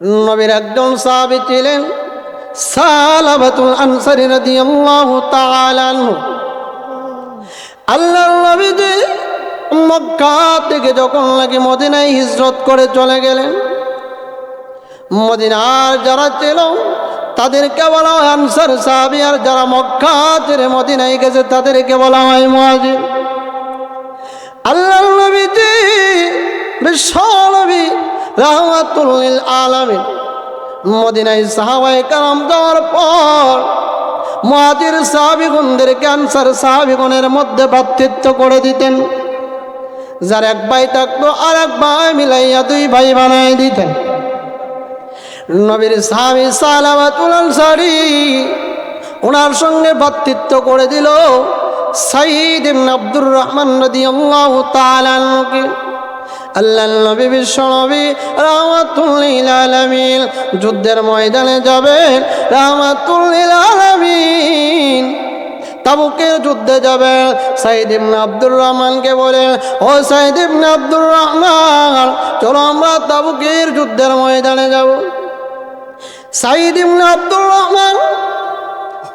নবীর একজন সাহাবী ছিলেন সালাবাতুল আনসারী রাদিয়াল্লাহু তাআলা আনহু। আল্লাহর নবী যে মক্কা থেকে যখন নাকি মদিনায় হিজরত করে চলে গেলেন, মদিনার যারা ছিল তাদেরকে বলা হয় আনসার সাহাবী, আর যারা মক্কা ছেড়ে মদিনায় গেছে তাদেরকে বলা হয় মুহাজির। আল্লাহর নবী যে বিশ্ব নবী রাহমাতুল লিল আলামিন মদিনায় সাহাবায়ে কেরাম যাওয়ার পর মুহাজির সাহাবীগণদেরকে আনসার সাহাবীগণের মধ্যে ভ্রাতৃত্ব করে দিতেন। যার এক ভাই থাকতো আর এক ভাই মিলাইয়া দুই ভাই বানায় দিতেন। নবীর সাহাবী সালাবাতুল আনসারী ওনার সঙ্গে ভ্রাতৃত্ব করে দিল সাইয়্যিদ ইবনে আব্দুর রহমান রাদিয়াল্লাহু তাআলা আনহুকে। আল্লাহর নবী বিশ্ব নবী রাহমাতুল লিল আলামিন যুদ্ধের ময়দানে যাবেন, রাহমাতুল লিল আলামিন তাবুকের যুদ্ধে যাবেন। সাইয়্যিদ ইবনে আব্দুর রহমানকে বলেন, ও সাইয়্যিদ ইবনে আব্দুর রহমান, চলো আমরা তাবুকের যুদ্ধের ময়দানে যাব। সাইয়্যিদ ইবনে আব্দুর রহমান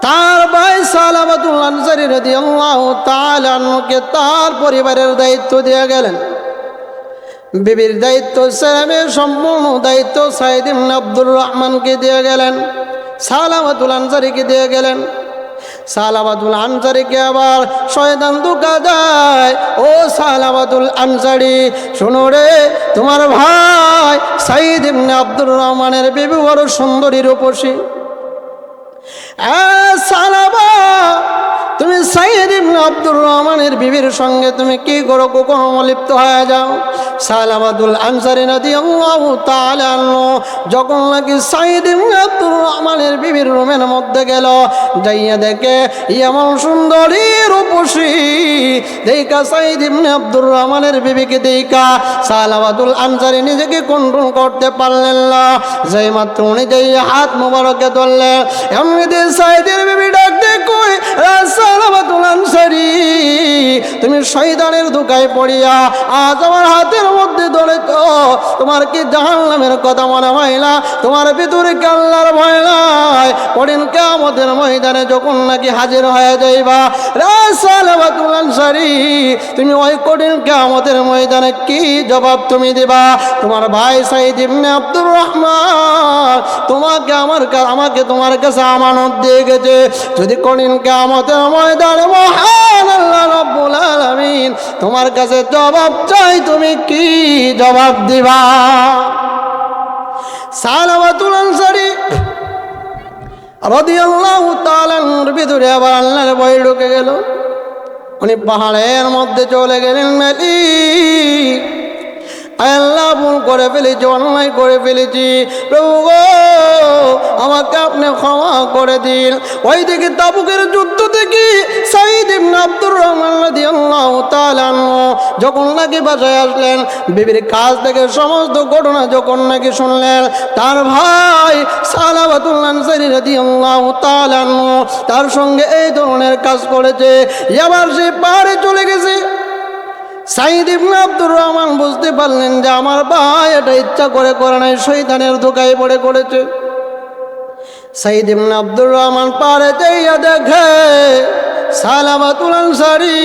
তার ভাই সালাবাতুল আনসারী রাদিয়াল্লাহু তাআলা আনহুকে তার পরিবারের দায়িত্ব দিয়ে গেলেন। বিবির দায়িত্ব, ছেলেমেয়ের সম্পূর্ণ দায়িত্ব সাইয়্যিদ ইবনে আব্দুর রহমানকে দিয়ে গেলেন, সালাবাতুল আনসারীকে দিয়ে গেলেন। সালাবাতুল আনসারীকে আবার শয়তান ধোঁকা দেয়, ও সালাবাতুল আনসারী শোনো রে, তোমার ভাই সাইয়্যিদ ইবনে আব্দুর রহমানের বিবি বড় সুন্দরী রূপসী। সালাবা, তুমি সাইয়্যিদ ইবনে আব্দুর রহমানের বিবির সঙ্গে তুমি কি করো, কখনো লিপ্ত হয়ে যাও। সালাবাতুল আনসারী রাদিয়াল্লাহু তাআলা আনহু যখন নাকি সাইয়্যিদ ইবনে আব্দুর রহমানের বিবির রুমের মধ্যে গেল, যাইয়া দেখে এমন সুন্দরী রূপসী দেখা সাইয়্যিদ ইবনে আব্দুর রহমানের বিবিকে দেখা সালাবাতুল আনসারী নিজেকে কন্ট্রোল করতে পারলেন না। যেই মাত্র উনি যেই হাত মোবারকে ধরলেন, এমনিতে সাইয়্যিদের বিবি ডাকতে কই, সালাবাতুল আনসারী তুমি শয়তানের ধোঁকায় পড়িয়া আজ আমার হাতের মধ্যে ধরেছ, তোমার কি জাহান্নামের কথা মনে হয় না? তোমার ভিতরে কি আল্লাহর ভয় নাই? পরিন কিয়ামতের ময়দানে যখন নাকি হাজির হয়ে যাইবা, সালাবাতুল আনসারী তুমি ওই কঠিন কিয়ামতের ময়দানে কি জবাব তুমি দিবা? তোমার ভাই সাইয়্যিদ ইবনে আব্দুর রহমান আমাকে তোমার কাছে আমানত দিয়ে গেছে, যদি কঠিন কিয়ামতের ময়দানে মহান আল্লাহ রাব্বুল আলামিন তোমার কাছে জবাব চাই, তুমি কি জবাব দিবা? সালাবাতুল আনসারী রাদিয়াল্লাহু তাআলা এর ভিতরে আবার আল্লাহর ভয় ঢুকে গেল। উনি পাহাড়ের মধ্যে চলে গেলেন। মালিক, আল্লাহ ভুল করে ফেলেছি, অন্যায় করে ফেলেছি, প্রভু গো আমাকে আপনি ক্ষমা করে দিন। ওইদিকে তাবুকের যুদ্ধ থেকে সাইয়্যিদ ইবনে আব্দুর রহমান রাদিয়াল্লাহু তাআলা আনহু যখন নাকি বাসায় আসলেন, বিবির কাছ থেকে সমস্ত ঘটনা যখন নাকি শুনলেন, তার ভাই সালাবাতুল আনসারী রাদিয়াল্লাহু তাআলা আনহু তার সঙ্গে এই ধরনের কাজ করেছে, এবার সে পাহাড়ে চলে গেছে। সাইয়্যিদ ইবনে আব্দুর রহমান বুঝতে পারলেন যে আমার ভাই এটা ইচ্ছা করে করে নাই, শয়তানের ধোঁকায় পড়ে করেছে। সাইয়্যিদ ইবনে আব্দুর রহমান পাহাড়ে যাইয়া দেখে সালাবাতুল আনসারী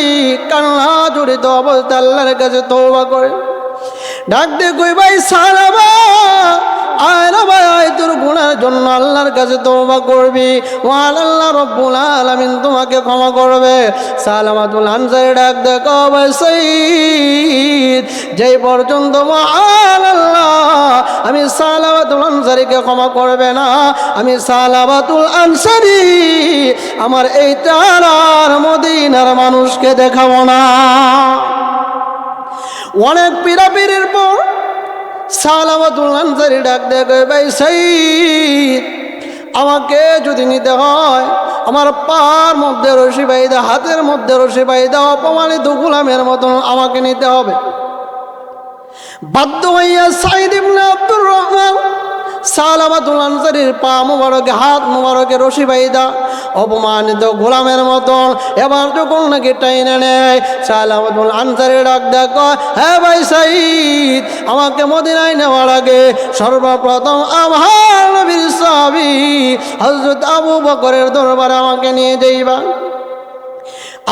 কান্না জড়িত অবস্থায় আল্লাহর কাছে তওবা করে ডাক দে, কই ভাই সালাবা, আয় রে ভাই, আয় তোর গুনার জন্য আল্লাহর কাছে তওবা করবি, মহান আল্লাহ রাব্বুল আলামিন তোমাকে ক্ষমা করবে। সালাবাতুল আনসারী ডাক দে, কও ভাই সাইয়্যিদ, যেই পর্যন্ত মহান আল্লাহ আমি সালাবাতুল আনসারীকে ক্ষমা করবে না, আমি সালাবাতুল আনসারী আমার এই তারার মদিনার মানুষকে দেখাবো না। অনেক পীড়াপিড়ির পর সালাবাতুল আনসারী ডাক দেখে, ভাই সাইয়্যিদ, আমাকে যদি নিতে হয় আমার পার মধ্যে রশি বাইদা, হাতের মধ্যে রশি বাইদা, অপমানিত গোলামের মতন আমাকে নিতে হবে। বাধ্য হইয়া সাইয়্যিদ ইবনে আব্দুর রহমান সালাবাতুল আনসারীর পা মুবারকে, হাত মুবারকে রশি বাইদা অপমানিত গোলামের মতন এবার যখন নাকি টাইনে নেয় সালামাতুল আনসারী ডাক দেখো, হ্যাঁ ভাই সাইদ, আমাকে মদিনায় নেওয়ার আগে সর্বপ্রথম আমার নবীর সাহাবী হযরত আবু বকরের দরবারে আমাকে নিয়ে যাইবা।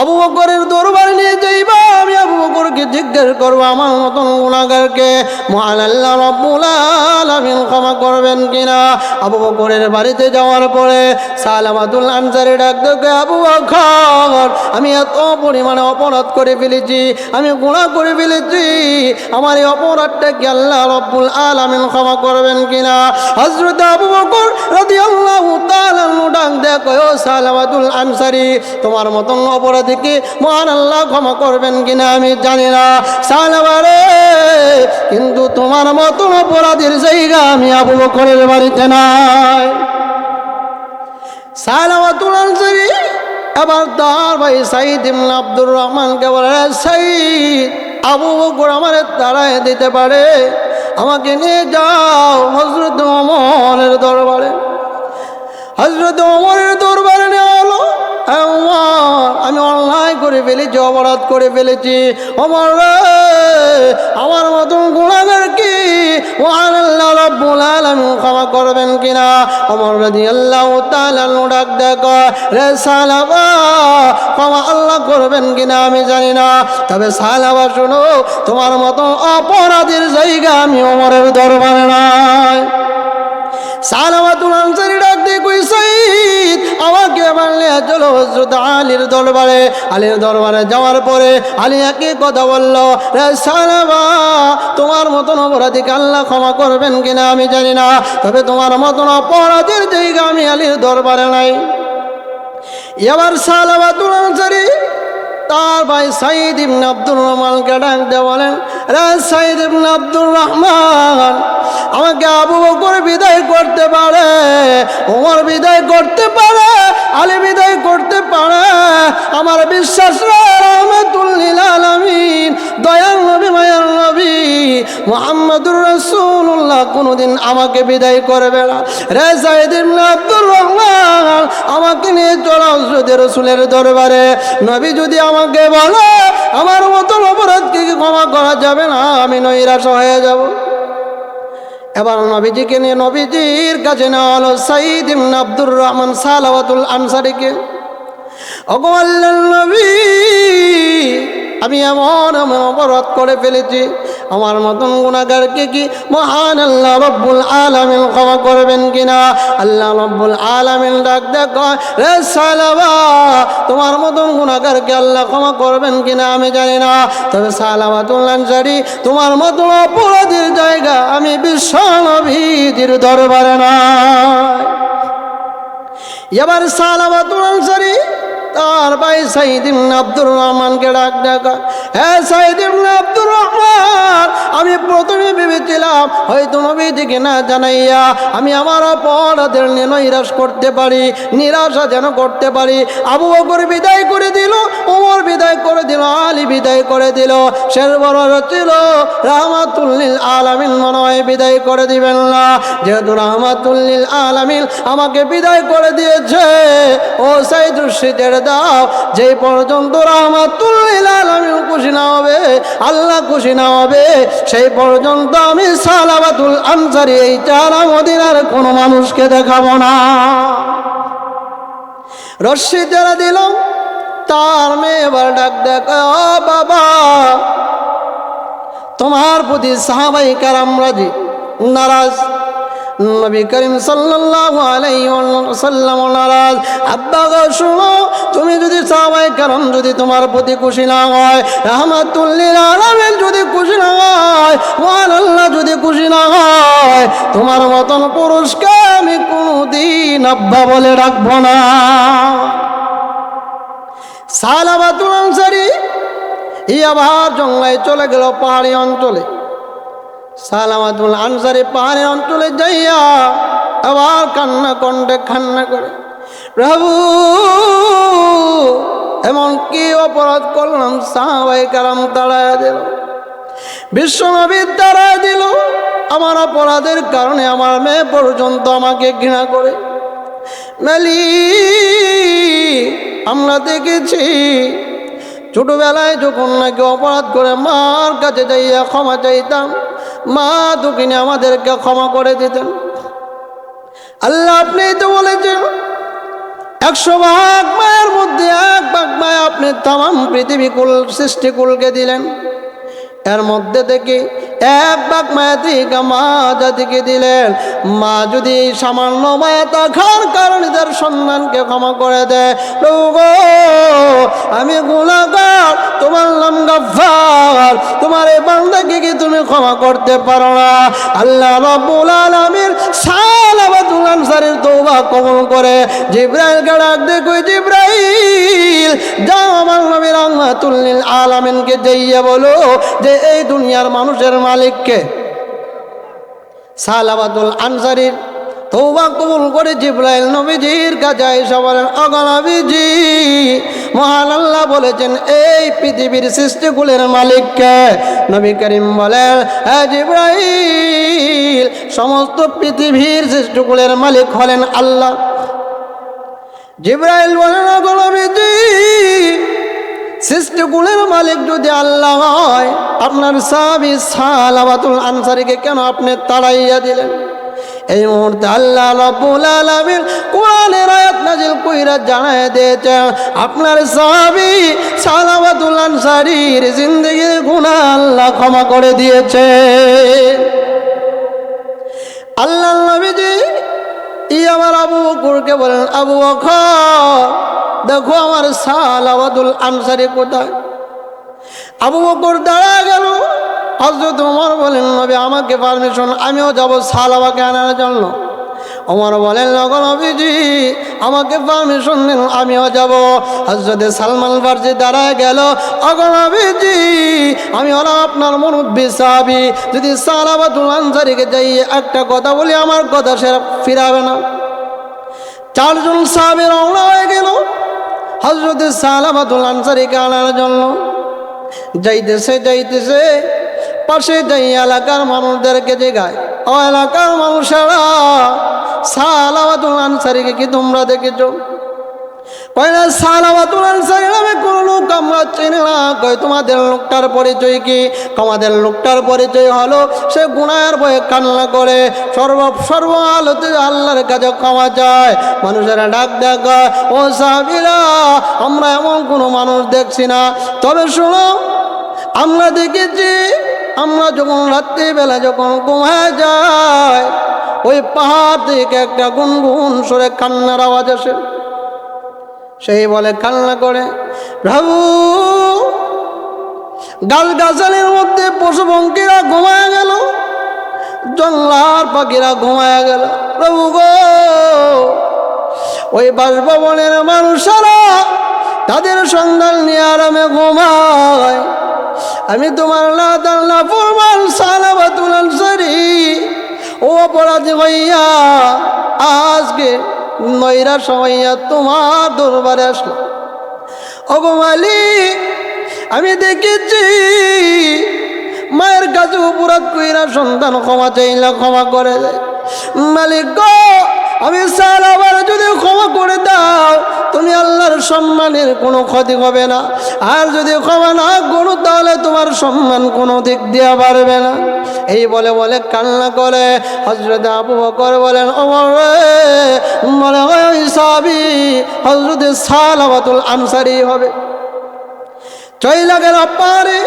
আবু বকরের দরবারে নিয়ে যাইবা। আমি আবু বকরকে জিজ্ঞেস করবো আমার মতন গুনাহগারকে মহান আল্লাহ রাব্বুল আলামিন ক্ষমা করবেন কিনা। আবু বকরের বাড়িতে যাওয়ার পরে সালামাতুল আনসারী ডাক দেখে, আবু বকর, আমি এত পরিমাণে অপরাধ করে ফেলেছি, আমি গুনাহ করে ফেলেছি, আমার এই অপরাধটা কি আল্লাহ রাব্বুল আলামিন ক্ষমা করবেন কিনা। হযরত আবু বকর রাদিয়াল্লাহু তাআলা ডাক দেখো, ও সালামাতুল আনসারী, তোমার মতন অপরাধ থেকে মহান আল্লাহ ক্ষমা করবেন কিনা আমি জানি না সালামারে, কিন্তু তোমার মতন অপরাধের জায়গা আমি আবু বকরের বাড়িতে নাই। সালামাতুল আনসারী এবার তার ভাই সাইদ ইবনে আব্দুর রহমানকে বলে, সাইদ, আবু বকর আমারে তাড়ায় দিতে পারে, আমাকে নিয়ে যাও হযরত ওমরের দরবারে। হযরত ওমরের দরবারে নেওয়া হলো। আমি অন্যায় করে ফেলেছি, অপরাধ করে ফেলেছি, ওমর আমার মতন গুনাহগার কি মহান আল্লাহ রাব্বুল আলামিন ক্ষমা করবেন কিনা। ওমর রাদিয়াল্লাহু তাআলা ডাক দেখো, রে সালাবা, ক্ষমা আল্লাহ করবেন কিনা আমি জানি না, তবে সালাবা শোনো, তোমার মতন অপরাধের জায়গা আমি ওমরের দরবারে নাই। সালামাতুল আনসারী ডাক দিয়ে কই, সাইদ, আমাকে এবার নিয়ে চলো হযরত আলীর দরবারে। আলীর দরবারে যাওয়ার পরে আলী একই কথা বলল, রে সালামা, তোমার মতন অপরাধীকে আল্লাহ ক্ষমা করবেন কিনা আমি জানি না, তবে তোমার মতন অপরাধের জায়গা আমি আলীর দরবারে নাই। এবার সালামাতুল আনসারী তার ভাই সাইদ ইবনে আব্দুর রহমানকে ডাক দিয়ে বলেন, রে সাইদ ইবনে আব্দুর রহমান, আমাকে আবু বকর বিদায় করতে পারে, ওমর বিদায় করতে পারে, আলী বিদায় করতে পারে, আমার বিশ্বাস রাহমাতুল লিল আলামিন দয়াল নবী মায়ার নবী মুহাম্মদুর রাসূলুল্লাহ কোনদিন আমাকে বিদায় করবে না। রে সাইদ ইবনে আব্দুর রহমান, আমাকে নিয়ে চলো হযরত রাসূলের দরবারে। নবী যদি আমাকে বলে আমার মতন অপরাধকে ক্ষমা করা যাবে না, আমি নৈরাশ হয়ে যাব। এবার নবীজিকে নিয়ে নবীজির কাছে নেওয়া হলো সাইদ ইবনে আব্দুর রহমান সালাওয়াতুল আনসারীকে। ওগো আল্লাহর নবী, আমি এমন অপরাধ করে ফেলেছি, আমার মতন গুনাহগারকে কি মহান আল্লাহ রাব্বুল আলামিন ক্ষমা করবেন কিনা। আল্লাহ রাব্বুল আলামিন ডাক দেখো, রে সালাবা, তোমার মতন গুনাহগারকে আল্লাহ ক্ষমা করবেন কিনা আমি জানি না, তবে সালামাতুল আনসারী, তোমার মতন অপরাধীর জায়গা আমি বিশ্ব নবীর দরবারে নাই। এবার সালামাতুল আনসারী তার ভাই সাইদ ইবনে আব্দুর রহমানকে ডাক ডাকা, হ্যাঁ সাইদ ইবনে আব্দুর রহমান, আমি প্রথমে ভেবেছিলাম হয়তো নবীজিকে না জানাইয়া আমি আমার অপরাধের নৈরাশ করতে পারি, নিরাশা যেন করতে পারি। আবু বকর বিদায় করে দিল, ওমর বিদায় করে দিল, আলী বিদায় করে দিল, শেষ বড় ছিল রাহমাতুল লিল আলামিন মনে হয় বিদায় করে দিবেন না। যেহেতু রাহমাতুল লিল আলামিন আমাকে বিদায় করে দিয়েছে, ও সাইদ রশিদের দাও, যে পর্যন্ত রাহমাতুল লিল আলামিন খুশি না হবে, আল্লাহ খুশি না হবে, সেই পর্যন্ত আমি সালামাতুল আনসারী এই চারা মদিনার কোনো মানুষকে দেখাবো না। রশি যারা দিল, তার মেয়ে এবার ডাক দেখ, ও বাবা, তোমার প্রতি সাহাবায়ে কেরাম রাজি নারাজ, নবী করিম সাল্লাল্লাহু আলাইহি ওয়াসাল্লাম নারাজ। আব্বা গো শুনো, তুমি যদি সাহাবায়ে কেরাম যদি তোমার প্রতি খুশি না হয়, রাহমাতুল লিল আলামিন যদি খুশি না হয়, মহান আল্লাহ যদি খুশি না হয়, তোমার মতন পুরুষকে আমি কোনোদিন আব্বা বলে রাখবো না। সালামাতুল আনসারী আবার জঙ্গলায় চলে গেল, পাহাড়ি অঞ্চলে। সালামাতুল আনসারী পাহাড়ি অঞ্চলে যাইয়া আবার কান্না কণ্ঠে কান্না করে, প্রভু, এমন কি অপরাধ করলাম সাহাবায়ে কেরাম তাড়ায়া দিল, বিশ্বনবী তাড়ায়া দিল, আমার অপরাধের কারণে আমার মেয়ে পর্যন্ত আমাকে ঘৃণা করে, মালিক আমরা দেখেছি ছোটবেলায় যখন নাকি অপরাধ করে মার কাছে যাইয়া ক্ষমা চাইতাম, মা দুঃখিনী আমাদেরকে ক্ষমা করে দিতেন। আল্লাহ আপনি তো বলেছেন 100 ভাগ মায়ের মধ্যে 1 ভাগ মায়া আপনি তাম পৃথিবীকুল সৃষ্টিকুলকে দিলেন, এর মধ্যে থেকে 1 ভাগ মায়া থেকে মা জাতিকে দিলেন। মা যদি সামান্য মায়া থাকার কারণে তার সন্তানকে ক্ষমা করে দেয়, প্রভু আমি গুনাহগার, তোমার নাম গফফার, তোমার এই বান্দাকে কি তুমি ক্ষমা করতে পারো না? আল্লাহ রাব্বুল আলামিন সালাবাতুল আনসারীর তওবা কবুল করে জিবরাইলকে ডাক দিয়ে কই, জিবরাইল যাও আমার নবী রাহমাতুল লিল আলামিনকে যাইয়া বলো যে এই দুনিয়ার মানুষের মালিককে। সালাবাতুল আনসারীর তওবা কবুল করে জিবরাইল নবীজির কাছে এসে বলেন, ওগো নবীজি, মহান আল্লাহ বলেছেন এই পৃথিবীর সৃষ্টিকুলের মালিককে। নবী করিম বলেন, হ্যাঁ জিবরাইল, সমস্ত পৃথিবীর সৃষ্টিকুলের মালিক হলেন আল্লাহ। জিবরাইল বলেন, ওগো নবীজি, সৃষ্টিকুলের মালিক যদি আল্লাহ হয়, আপনার সাহাবী সালাবাতুল আনসারীকে কেন আপনি তাড়াইয়া দিলেন? এই মুহূর্তে আল্লাহ রাব্বুল আলামিন কোরআনের আয়াত নাযিল কইরা জানায় দিয়েছেন আপনার সাহাবী সালাবাতুল আনসারীর জিন্দেগির গুনাহ আল্লাহ ক্ষমা করে দিয়েছে। আল্লাহ নবীজি আমার আবু বকরকে বলেন, আবু বকর দেখো আমার সালাবাতুল আনসারী কোথায়? আবু বকর দাঁড়া গেল। হযরত ওমর বলেন, নবী আমাকে পারমিশন, আমিও যাব সালাবাকে আনার জন্য। ওমর বলেন, ওগো নবীজি আমাকে পারমিশন দিন, আমিও যাব। হযরত সালমান ফারসি দাঁড়ায় গেল, ওগো নবীজি আমি হলাম আপনার মুরব্বি সাহাবী, যদি সালাবাতুল আনসারীকে যাই একটা কথা বলি আমার কথা সে ফিরাবে না। 4 জন সাহাবী রওনা হয়ে গেল হযরত সালাবাতুল আনসারীকে আনার জন্য। যাইতেছে পাশে যাই এলাকার মানুষদেরকে জিগায়, ও এলাকার মানুষেরা সালাবাতুল আনসারীকে কি তোমরা দেখেছো? কয় না, সালাবাতুল আনসারী নামে কোন লোক আমরা চিনি না। কয় তোমাদের লোকটার পরিচয় কি? আমাদের লোকটার পরিচয় হলো সে গুনাহের ভয়ে কান্না করে, সর্ব আলোতে আল্লাহর কাছে ক্ষমা চায়। মানুষেরা ডাক ডাক, ও সাহাবীরা আমরা এমন কোনো মানুষ দেখছি না, তবে শোনো আমরা দেখেছি আমরা যখন রাত্রিবেলা যখন ঘুমায় যায় ওই পাহাড় থেকে একটা গুনগুন সরে কান্নার আওয়াজ আসে। সেই বলে কান্না করে, প্রভু গাছগাছালির মধ্যে পশু পঙ্খিরা ঘুমায় গেল, জঙ্গলার পাখিরা ঘুমায় গেল, প্রভু গো ওই বাসভবনের মানুষেরা তাদের সন্ধান নিয়ে আরামে ঘুমায়। আমি তোমার নাফরমান সালাবাতুল আনসারী ও অপরাধী হইয়া আজকে নৈরাশ হইয়া তোমার দরবারে আসলাম। ওগো মালিক আমি দেখেছি মায়ের কাছে অপরাধ কইরা সন্তান ক্ষমা চাইলা ক্ষমা করে দেয়। মালিক গো আমি সালাবার যদি ক্ষমা করে দাও তুমি আল্লাহর সম্মানের কোনো ক্ষতি হবে না, আর যদি ক্ষমা না করো তাহলে তোমার সম্মান কোনো দিক দিয়ে পারবে না। এই বলে বলে কান্না করে হযরত আবু বকর বলেন, ওমর মনে হয় ওই সাহাবী হযরত সালাবাতুল আনসারী হবে। চইলা গেল পারে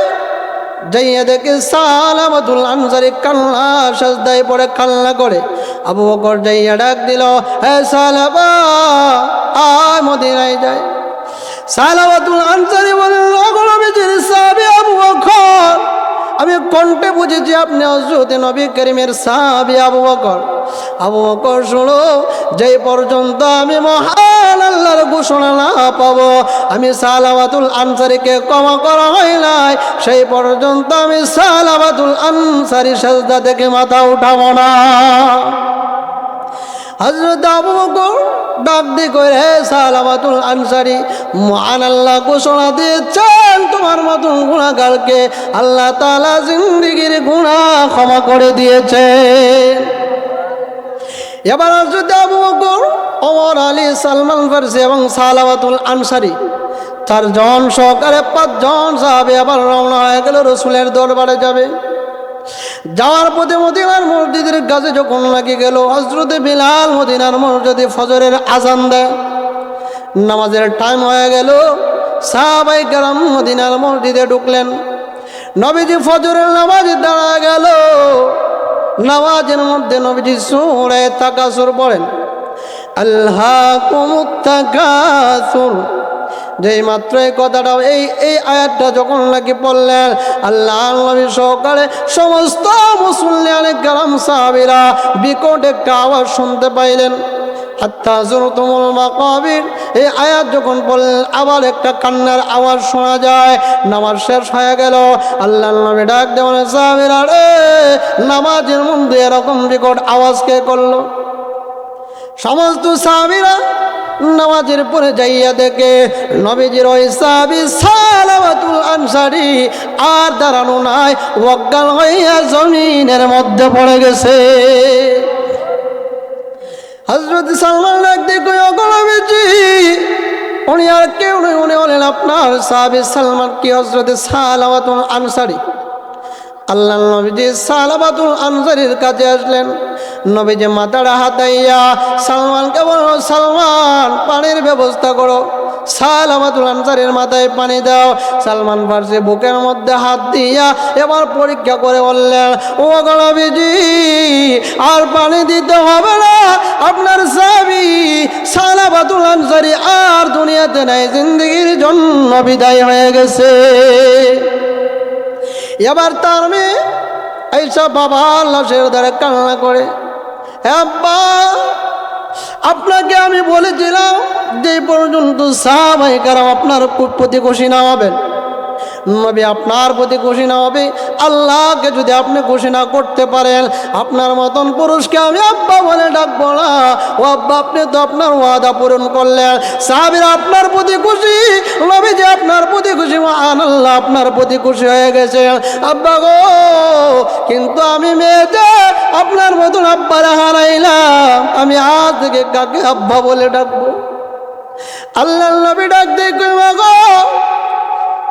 যাইয়া দেখে সালাবাতুল আনসারী কান্না সাজদায় পড়ে কান্না করে। আবু বকর যাইয়া ডাক দিল, হে সালাবা আয় মদিনায় যায়। সালাবাতুল আনসারী বলেন, ওগো নবীজির সাহাবী আবু বকর আমি কণ্ঠে বুঝেছি আপনি হযরত নবী করিমের সাহাবী আবু বকর। আবু বকর শুনো, যেই পর্যন্ত আমি মহান আল্লাহর ঘোষণা না পাবো আমি সালাবাতুল আনসারীকে ক্ষমা করা হয় নাই, সেই পর্যন্ত আমি সালাবাতুল আনসারী সাজদা থেকে মাথা উঠাবো না। হযরত আবু বকর ডাক দিয়ে কইরে, সালাবাতুল আনসারী মহান আল্লাহ ঘোষণা দিয়েছেন তোমার মতন গুনাহগারকে আল্লাহ তাআলা জিন্দেগির গুনাহ ক্ষমা করে দিয়েছে। এবার হযরত আবু বকর ওমর আলী, সালমান ফারসি এবং সালাবাতুল আনসারী 4 জন সহকারে 5 জন সাহাবী আবার রওনা হয়ে গেল রাসূলের দরবারে যাবে। যাওয়ার পথে মদিনার মসজিদের কাছে যখন লাগি গেল, হযরতে বিলাল মদিনার মসজিদে ফজরের আযান দেয়। নামাজের টাইম হয়ে গেল, সাহাবায়ে কেরাম মদিনার মসজিদে ঢুকলেন। নবীজি ফজরের নামাজে দাঁড়া গেল। নামাজের মধ্যে নবীজি সূরা তাকাসুর পড়েন, আল্লাকুমুত তাকাসুর। যেই মাত্র এই কথাটা এই আয়াতটা যখন নাকি পড়লেন, আল্লাহ নবী সহকারে সমস্ত মুসল্লিয়ানে কেরাম সাহাবীরা বিকট একটা আওয়াজ শুনতে পাইলেন, হাত্তা যুরতুমুল মাকাবির। এই আয়াত যখন বললেন আবার একটা কান্নার আওয়াজ শোনা যায়। নামাজ শেষ হয়ে গেল, আল্লাহ নবী ডাক দেওয়ার সাহাবীরা, রে নামাজের মধ্যে এরকম বিকট আওয়াজ কে করলো? সমস্ত সাহাবীরা নামাজের পরে যাইয়া দেখে নবীজির ওই সাহাবী সালাবাতুল আনসারী আর দাঁড়ানো নাই, অজ্ঞান হইয়া জমিনের মধ্যে পড়ে গেছে। হযরত সালমান ডাক দিয়ে কই, ওগো নবীজি, উনি আর কেউ নয়, উনি হলেন আপনার সাহাবী সালমান। কি হযরত সালাবাতুল আনসারী? আল্লাহ নবীজি সালাবাতুল আনসারীর কাছে আসলেন। নবীজি মাথাটা হাতাইয়া সালমানকে বলল, সালমান পানির ব্যবস্থা করো। সালাবাতুল আনসারীর মাথায় পানি দাও। সালমান ফারসি বুকের মধ্যে হাত দিয়া এবার পরীক্ষা করে বললেন, ও গো নবীজি, আর পানি দিতে হবে না, আপনার সাহাবী সালাবাতুল আনসারী আর দুনিয়াতে নাই, জিন্দেগির জন্য বিদায় হয়ে গেছে। এবার তার মেয়ে এইসব বাবা লাশের দ্বারা কান্না করে, আব্বা, আপনাকে আমি বলেছিলাম যে পর্যন্ত সাহাবায়ে কেরাম আপনার প্রতি খুশি না হবেন, নবী আপনার প্রতি খুশি না হবে, আল্লাহকে যদি আপনি খুশি না করতে পারেন, আপনার মতন পুরুষকে আমি আব্বা বলে ডাকবো না। ও আব্বা, আপনি তো আপনার ওয়াদা পূরণ করলেন, সাহাবীরা আপনার প্রতি খুশি, নবী যে আপনার প্রতি খুশি, মহান আল্লাহ আপনার প্রতি খুশি হয়ে গেছে। আব্বা গো, কিন্তু আমি মেয়েতে আপনার মতন আব্বারা হারাইলাম, আমি আজ থেকে কাকে আব্বা বলে ডাকবো? আল্লাহ নবী ডাক দিয়ে কই, মা গো,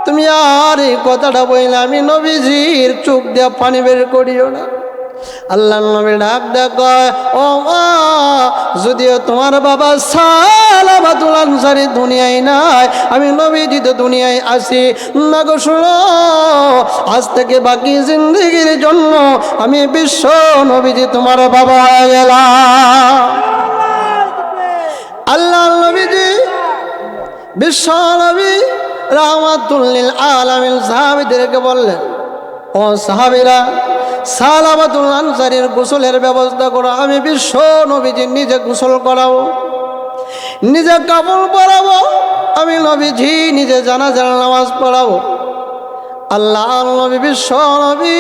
তুমি আর এই কথাটা বললে আমি নবীজির চোখ দিয়ে পানি বের করিও না। আল্লাহ নবী ডাক দেখো, ও মা, যদিও তোমার বাবা সালাবাতুল আনসারী দুনিয়ায় নাই, আমি নবীজি তো দুনিয়ায় আসি না গো। শোনো, আজ থেকে বাকি জিন্দেগির জন্য আমি বিশ্ব নবীজি তোমার বাবা হয়ে গেলাম। আল্লাহ নবীজি বিশ্ব নবী রাহমাতুল লিল আলামিন সাহাবীদেরকে বললেন, ও সাহাবীরা, সালাবাতুল আনসারীর গোসলের ব্যবস্থা করো। আমি বিশ্ব নবীজি নিজে গোসল করাবো, নিজে কাপড় পরাবো, আমি নবীজি নিজে জানাজার নামাজ পড়াবো। আল্লাহ নবী বিশ্ব নবী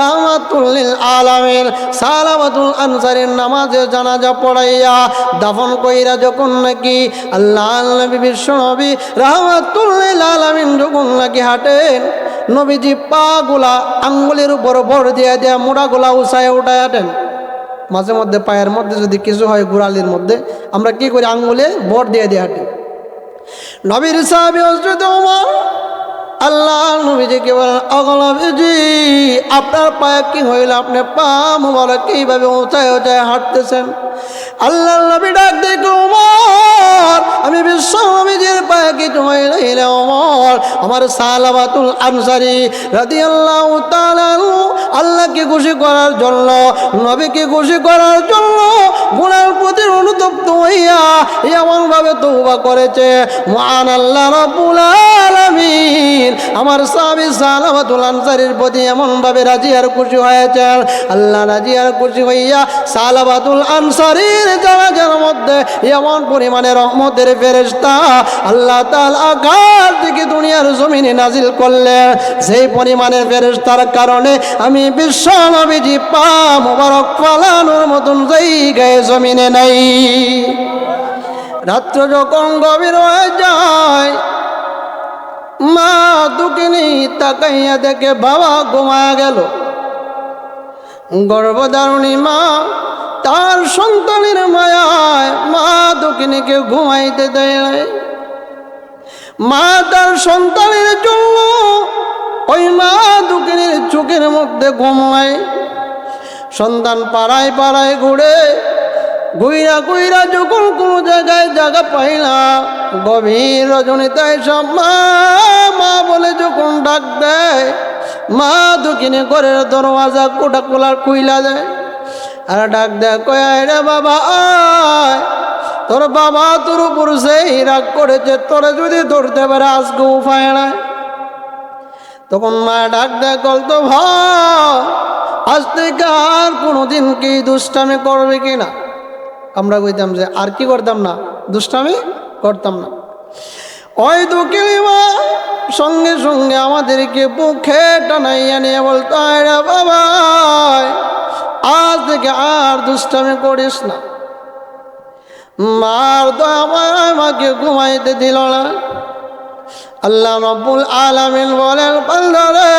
রাহমাতুল লিল আলামিন সালাবাতুল আনসারীর নামাজে জানাজা পড়াইয়া দাফন কইরা যখন নাকি আল্লাহ নবী বিশ্ব নবী রাহমাতুল লিল আলামিন যখন নাকি হাঁটেন, নবীজি পা গুলা আঙ্গুলের উপর ভর দিয়ে দেয়া মোড়াগুলা উঁচায় উঠায় হাঁটেন। মাঝে মধ্যে পায়ের মধ্যে যদি কিছু হয় গোড়ালির মধ্যে, আমরা কি করি, আঙ্গুলে ভর দিয়ে দিয়ে হাঁটি। নবীর সাহাবী হযরত ওমর আল্লাহ নবীজিকে বলেন, ওগো নবীজি, আপনার পায়ে কি হইল? আপনি পা মোবারক এইভাবে উঁচায় উঁচায় হাঁটতেছেন। আল্লাহ নবী ডাক দেখো, ওমর, আমি বিশ্ব নবীজির পায়ে কিছু হইলে ওমর, আমার সালাবাতুল আনসারী রাদিয়াল্লাহু তাআলা আল্লাহকে খুশি করার জন্য, নবীকে খুশি করার জন্য গুনার প্রতি অনুতপ্ত হইয়া এমনভাবে তওবা করেছে, মহান আল্লাহ রাব্বুল আলামিন আমার সাহাবী সালাবাতুল আনসারীর প্রতি এমনভাবে রাজি আর খুশি হয়েছেন। আল্লাহ রাজি আর খুশি হইয়া সালাবাতুল আনসারীর জানাজার মধ্যে এমন পরিমাণে রহমতের ফেরেশতা আল্লাহ তাআলা আকাশ থেকে দুনিয়ার জমিনে নাজিল করলেন, সেই পরিমাণের ফেরেশতার কারণে আমি বিশ্ব নবীজি পা মোবারক ফালানোর মতন জায়গায় জমিনে নাই। রাত্র যখন গভীর হয়ে যায়, মা দুঃখিনী তাকাইয়া দেখে বাবা ঘুমায়া গেল। গর্ভধারণী মা তার সন্তানের মায়ায় মা দুঃখিনীকে ঘুমাইতে দেয় নাই। মা তার সন্তানের জন্য ওই মা দুঃখিনীর চোখের মধ্যে ঘুমায়। সন্তান পাড়ায় পাড়ায় ঘুরে ঘুইরা ঘুইরা যখন কোনো জায়গায় জায়গা পাই না, গভীর রজনীতে সব মা মা বলে যখন ডাক দেয়, মা দুঃখিনী ঘরের দরওয়াজা কোটা কোলার খুইলা দেয় আর ডাক দেয়, কয় রে বাবা আয়, তোর বাবা তোর উপর সেই রাগ করেছে, তোরে যদি ধরতে পারে আজকে উপায় নাই। তখন মা ডাক দেয়, বলতো ভাই আজ থেকে আর কোনোদিন কি দুষ্টামি করবে কিনা? আমরা কইতাম যে আর কি করতাম না, দুষ্টামি করতাম না। ওই দুঃখিনী মা সঙ্গে সঙ্গে আমাদেরকে বুকে টানাইয়া নিয়ে বলতো, আরে বাবা আজ থেকে আর দুষ্টামি করিস না। মার তো আমাকে ঘুমাইতে দিল না। আল্লাহ রাব্বুল আলামিন বলেন, বান্দা রে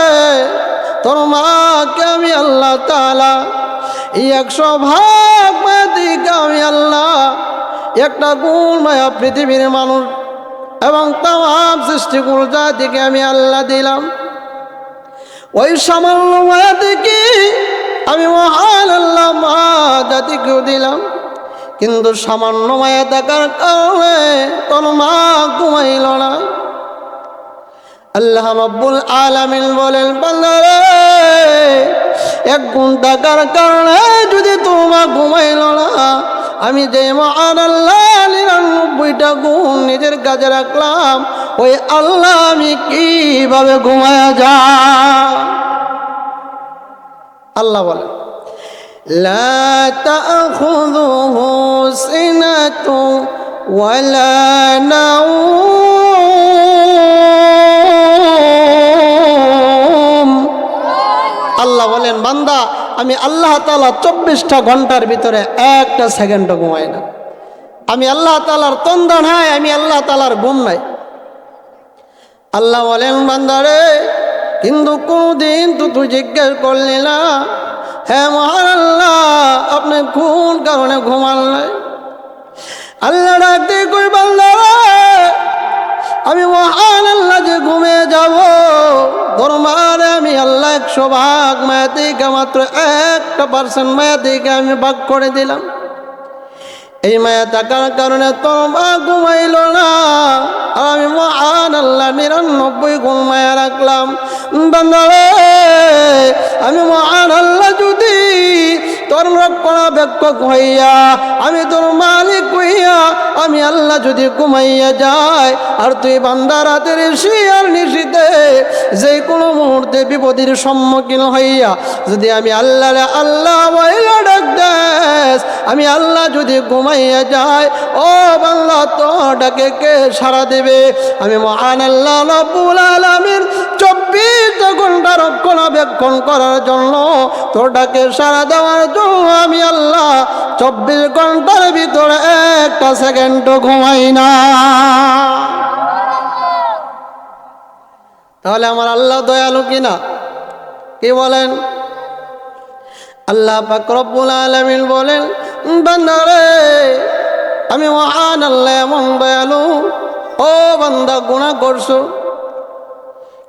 তোর মাকে আমি আল্লাহ তাআলা 100 ভাগ মায়া দিকে আমি আল্লাহ একটা গুণ মায়া পৃথিবীর মানুষ এবং তাম সৃষ্টিকুল জাতিকে আমি আল্লাহ দিলাম। ওই সামান্য মায়া থেকে আমি মহান আল্লাহ মা জাতিকেও দিলাম, কিন্তু সামান্য মায়া থাকার কারণে তোর মা ঘুমাইল না। আল্লাহ রাব্বুল আলামিন বলেন, বান্দা রে 1 গুণ থাকার কারণে যদি তোর মা ঘুমাইল না, আমি যে মহান আল্লাহ 99টা গুণ নিজের কাছে রাখলাম, ওই আল্লাহ আমি কিভাবে ঘুমায়া যা? আল্লাহ বলেন, লা তাখুযুহু সিনাতু ওয়ালা নাওম। আল্লাহ বলেন, বান্দা আমি আল্লাহ তাআলা 24টা ঘন্টার ভিতরে 1টা সেকেন্ডও ঘুমাই না। আমি আল্লাহ তাআলার তন্দ্রা নাই, আমি আল্লাহ তাআলার ঘুম নাই। আল্লাহ বলেন, বান্দা রে কিন্তু কোনদিন তো তুই জিজ্ঞেস করলি না, হ্যাঁ মহান আল্লাহ আপনি কোন কারণে ঘুমান নাই? আল্লাহ ডাকতে কই, বান্দা আমি মহান আল্লাহ যে ঘুমিয়ে যাব, তোর মারে আমি আল্লাহ 100 ভাগ মায়া থেকে মাত্র 1% মায়া থেকে আমি ভাগ করে দিলাম। এই মায়া থাকার কারণে তোর মা ঘুমাইল না, আর আমি মহান আল্লাহ 99 গুণ মায়া রাখলাম। বান্দা আমি মহান আল্লাহ যদি তোর রক্ষণাবেক্ষক হইয়া, আমি তোর মালিক হইয়া আমি আল্লাহ যদি ঘুমাইয়া যাই, আর তুই বান্দা রাতের শিয়ার নিশিতে যে কোনো মুহূর্তে বিপদের সম্মুখীন হইয়া যদি আমি আল্লাহ আল্লাহ বইলা ডাক দেস, আমি আল্লাহ যদি ঘুমাইয়া যাই, ও বান্দা তো ডাকে কে সাড়া দেবে? আমি মহান আল্লাহ রাব্বুল আলামিন 24 ঘন্টা রক্ষণাবেক্ষণ করার জন্য, তোর ডাকে সাড়া দেওয়ার জন্য আমি আল্লাহ 24 ঘন্টার ভিতরে 1টা সেকেন্ডও ঘুমাই না। তাহলে আমার আল্লাহ দয়ালু কিনা? কি বলেন? আল্লাহ পাক রব্বুল আলামিন বলেন, বান্দা রে আমি মহান আল্লাহ এমন দয়ালু, ও বান্দা গুনাহ করছো,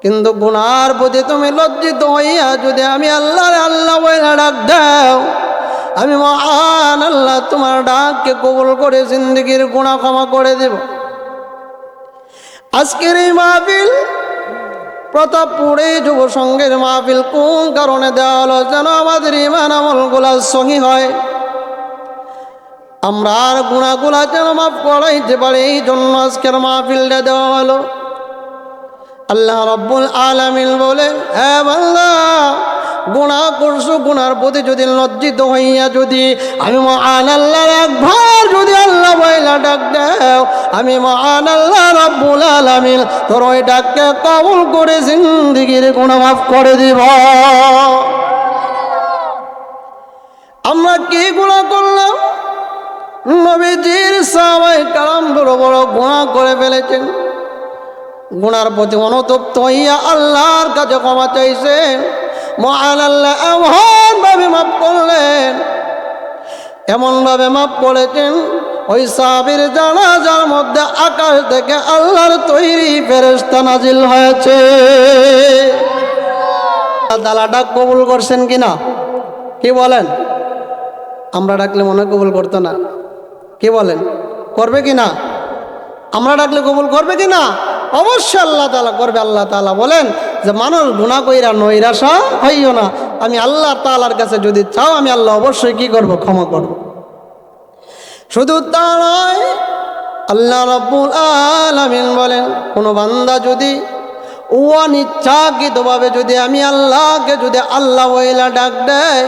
কিন্তু গুনার প্রতি তুমি লজ্জিত হইয়া যদি আমি আল্লাহর আল্লাহ বইলা ডাক দাও, আমি মহান আল্লাহ তোমার ডাককে কবুল করে জিন্দেগির গুনাহ ক্ষমা করে দেব। আজকের এই মাহফিল প্রতাপপুরে যুব সংঘের মাহফিল কোন কারণে দেওয়া হলো? যেন আমাদের ঈমান আমলগুলা সহি হয়, আমরা আর গুনাহগুলা যেন মাফ করাইতে পারি, এই জন্য আজকের মাহফিলটা দেওয়া হলো। আল্লাহ রাব্বুল আলামিন বলে, হ্যাঁ বান্দা গুনাহ করছো, গুনার প্রতি যদি লজ্জিত হইয়া যদি আমি মহান আল্লাহর একবার যদি আল্লাহ বইলা ডাক দাও, আমি মহান আল্লাহ রাব্বুল আলামিন তোর ওই ডাককে কবুল করে জিন্দেগির গুনাহ মাফ করে দিব। আমরা কি গুনাহ করলাম? নবীজির সাহাবায়ে কেরাম বড় বড় গুনাহ করে ফেলেছেন, গুনার প্রতি অনুতপ্ত হইয়া আল্লাহর কাছে ক্ষমা চাইছেন। মহান আল্লাহ এমনভাবে মাফ করলেন, এমনভাবে মাফ করেছেন ওই সাহাবীর জানাজার মধ্যে আকাশ থেকে আল্লাহর তৈরি ফেরেশতা নাজিল হয়েছে। আল্লাহ ডাক কবুল করছেন কিনা কি বলেন? আমরা ডাকলে মনে কবুল করতো না, কি বলেন? করবে কিনা? আমরা ডাকলে কবুল করবে কিনা? অবশ্যই আল্লাহ তাআলা করবে। আল্লাহ তাআলা বলেন যে মানুষ গুনাহ কইরা নৈরাশা হইও না, আমি আল্লাহ তাআলার কাছে যদি চাও আমি আল্লাহ অবশ্যই কি করব? ক্ষমা করব। শুধু তা নয়, আল্লাহ রাব্বুল আলামিন বলেন কোন বান্দা যদি অনিচ্ছাকৃতভাবে যদি আমি আল্লাহকে যদি আল্লাহ বইলা ডাক দেয়,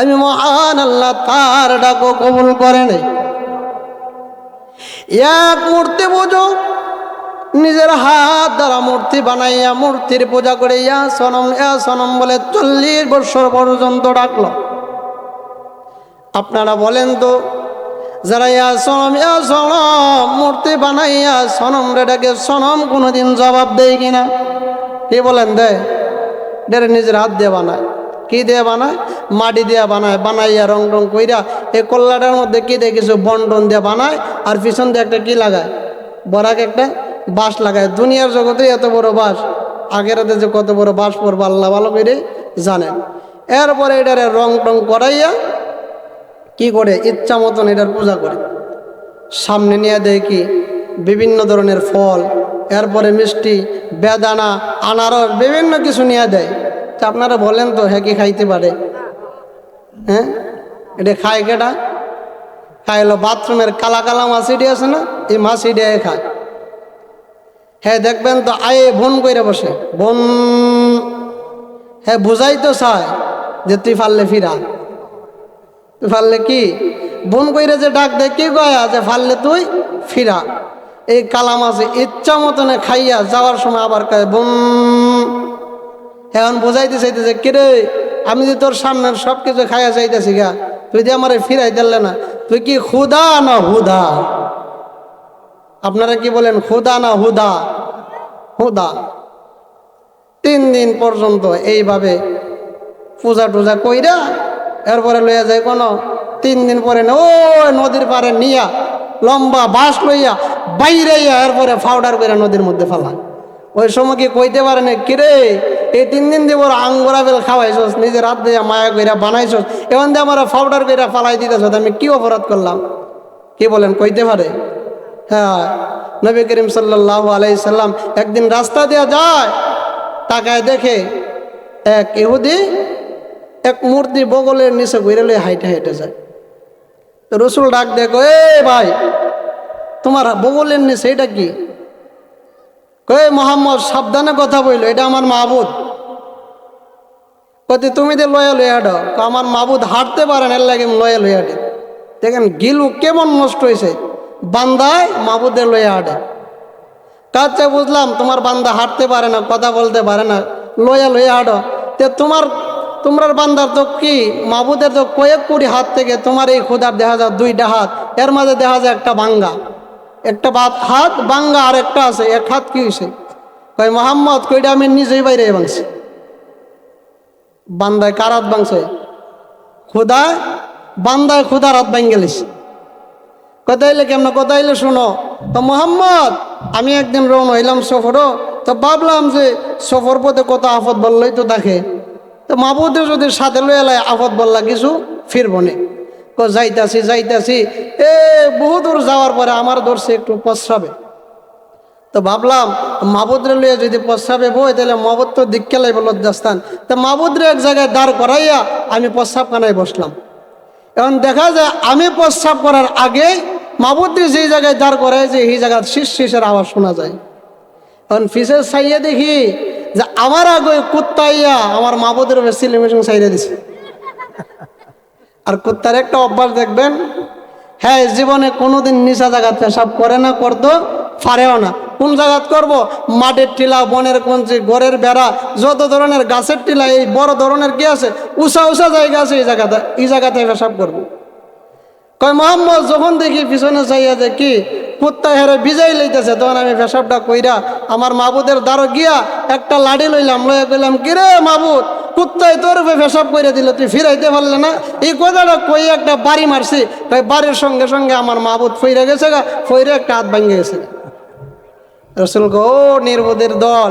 আমি মহান আল্লাহ তার ডাকও কবুল করে নেই। এক মূর্তি পুজো, নিজের হাত দ্বারা মূর্তি বানাইয়া মূর্তির পূজা করে ইয়া সনম বলে 40 বছর পর্যন্ত ডাকলো। আপনারা বলেন তো, যারা ইয়া সনম মূর্তি বানাইয়া সনম রে ডাকে, সনম কোনোদিন জবাব দেয় কিনা? কি বলেন? দেয়? ডেরে নিজের হাত দিয়ে বানায়। কি দিয়ে বানায়? মাটি দিয়ে বানায়। বানাইয়া রং রং কইরা এই কল্লাটার মধ্যে কি দিয়ে কিছু বন্টন দিয়ে বানায়, আর পিছন দিয়ে একটা কি লাগায়? বরাক একটা বাঁশ লাগায়। দুনিয়ার জগতে এত বড় বাঁশ, আগের যে কত বড় বাঁশ পড়বো আল্লাহ ভালো করে জানেন। এরপরে এটারে রং টং করাইয়া কি করে? ইচ্ছা মতন এটার পূজা করে। সামনে নিয়ে দেয় কি? বিভিন্ন ধরনের ফল, এরপরে মিষ্টি, বেদানা, আনারস, বিভিন্ন কিছু নিয়ে দেয়। তা আপনারা বলেন তো, হ্যাঁ কি খাইতে পারে? হ্যাঁ, এটা খায় কেটা? খাইলো বাথরুমের কালা কালা মাছিটি আছে না, এই মাছিটিয়ে খায়। হ্যাঁ দেখবেন তো আয়ে বোন কইরা বসে, বোন। হ্যাঁ বুঝাই তো চায় যে তুই ফাললে ফিরা, তুই ফাললে কি বোন কইরা যে ডাক দেয়, কি কয়া যে ফাললে তুই ফিরা। এই কালা মাছে ইচ্ছা মতনে খাইয়া যাওয়ার সময় আবার কয় বোন। এখন বোঝাইতে চাইতেছে, কিরে আমি যে তোর সামনের সব কিছু খাইয়া চাইতেছি গা, তুই যে আমার ফিরাই দিলে না, তুই কি খুদা না হুদা? আপনারা কি বলেন, খুদা না হুদা? হুদা। 3 দিন পর্যন্ত এইভাবে পূজা টুজা কইরা এরপরে লইয়া যায় কোনো 3 দিন পরে না, ও নদীর পারে নিয়া লম্বা বাঁশ লইয়া বাইরাইয়া এরপরে পাউডার করে নদীর মধ্যে ফেলা। ওই সময় কি কইতে পারে না, কিরে এই 3 দিন দিয়ে বড় আঙ্গুরা বেল খাওয়াইছস, নিজের হাত দিয়ে মায়া কইরা বানাইছস, এখন দিয়ে আমার পাউডার কইরা ফালাই দিতেছ, আমি কি অপরাধ করলাম? কি বলেন, কইতে পারে? হ্যাঁ, নবী করিম সাল্লাল্লাহু আলাইহি সাল্লাম একদিন রাস্তা দিয়ে যায়, তাকায় দেখে এক ইহুদি এক মূর্তি বগলের নিচে ঘুরে লয়ে হাইটে হাইটে যায়। রসুল ডাক দেখো, এ ভাই তোমার বগলের নিচে এটা কি? কই মোহাম্মদ সাবধানে কথা বইল, এটা আমার মাহবুদ। কতি তুমি যে লয়া লয়া হাঁটো, আমার মাহবুদ হাঁটতে পারেন, এর লাগে লয়া লয়া হাঁটে। দেখেন গিলু কেমন নষ্ট হয়েছে, বান্দায় মাহবুদের লয়া হাঁটে। কাছে বুঝলাম তোমার বান্দা হাঁটতে পারে না, কথা বলতে পারে না, লয়া লয়া হাঁটো। তে তোমার বান্দার তো কি মাহবুদের তো কয়েক কোটি হাত থেকে তোমার এই খুদার দেখা যায় 2টা হাত, এর মাঝে দেখা যায় একটা ভাঙ্গা, একটা হাত ভাঙ্গা আর একটা আছে, এক হাত কি হয়েছে? কয় মোহাম্মদ কইটা আমি নিজেই বাইরে ভাঙছি। বান্দায় কার হাত ভাঙছে? খুদায়, বান্দায় খুদার হাত ভাঙ গেলিস। কোথাইলে কেমন? কোথাইলে শোনো তো মোহাম্মদ, আমি একদিন রওনা হইলাম সফরও, তো ভাবলাম যে সফর পথে কত আফত বললেই তো দেখে, তো মাহবুদে যদি সাথে লয়ে লাই আফত বললা কিছু ফিরব নে। যাইতাছি বহু দূর যাওয়ার পরে আমার ধরছে একটু প্রস্রাবে, তো ভাবলাম মাহবুদরে লইয়া যদি প্রস্রাবে বই তাহলে মাহবুদ তো দিককে লাইব লজ্জাস্থান, তো মাহবুদরে এক জায়গায় দাঁড় করাইয়া আমি প্রস্রাবখানায় বসলাম। এখন দেখা যায় আমি প্রস্রাব করার আগে মাহবুদরে যেই জায়গায় দাঁড় করায় যে এই জায়গায় শীষের আওয়াজ শোনা যায়। এখন ফিসের চাইয়া দেখি যে আমার আগে কুত্তাইয়া আমার মাহবুদের সিলিমেশন চাইয়া দিছে। আর কুত্তার একটা অভ্যাস দেখবেন, হ্যাঁ জীবনে কোনোদিন নিচা জায়গা পেশাব করে না, করতো পারেও না। কোন জায়গাত করব? মাটির টিলা, বনের কঞ্চি, ঘরের বেড়া, যত ধরনের গাছের টিলা, এই বড় ধরনের কি আছে উঁচা উঁচা জায়গা আছে, এই জায়গাতে পেশাব করবো। কয় মোহাম্মদ যখন দেখি পিছনে চাইয়া যে কি কুত্তা হেরে বিজাই লইতেছে, তখন আমি পেশাবটা কইরা আমার মাহবুদের দ্বারো গিয়া একটা লাঠি লইলাম, লইয়া কইলাম, কিরে মাহবুদ কুত্তায় তোর পেশাব করে দিল, তুই ফিরাইতে পারলে না। এই কথাটা কই একটা বাড়ি মারছি, তাই বাড়ির সঙ্গে সঙ্গে আমার মাহবুদ ফইরে গেছে গা, ফইরে একটা হাত ভাঙে গেছে। রসুল গো নির্বোধের দল,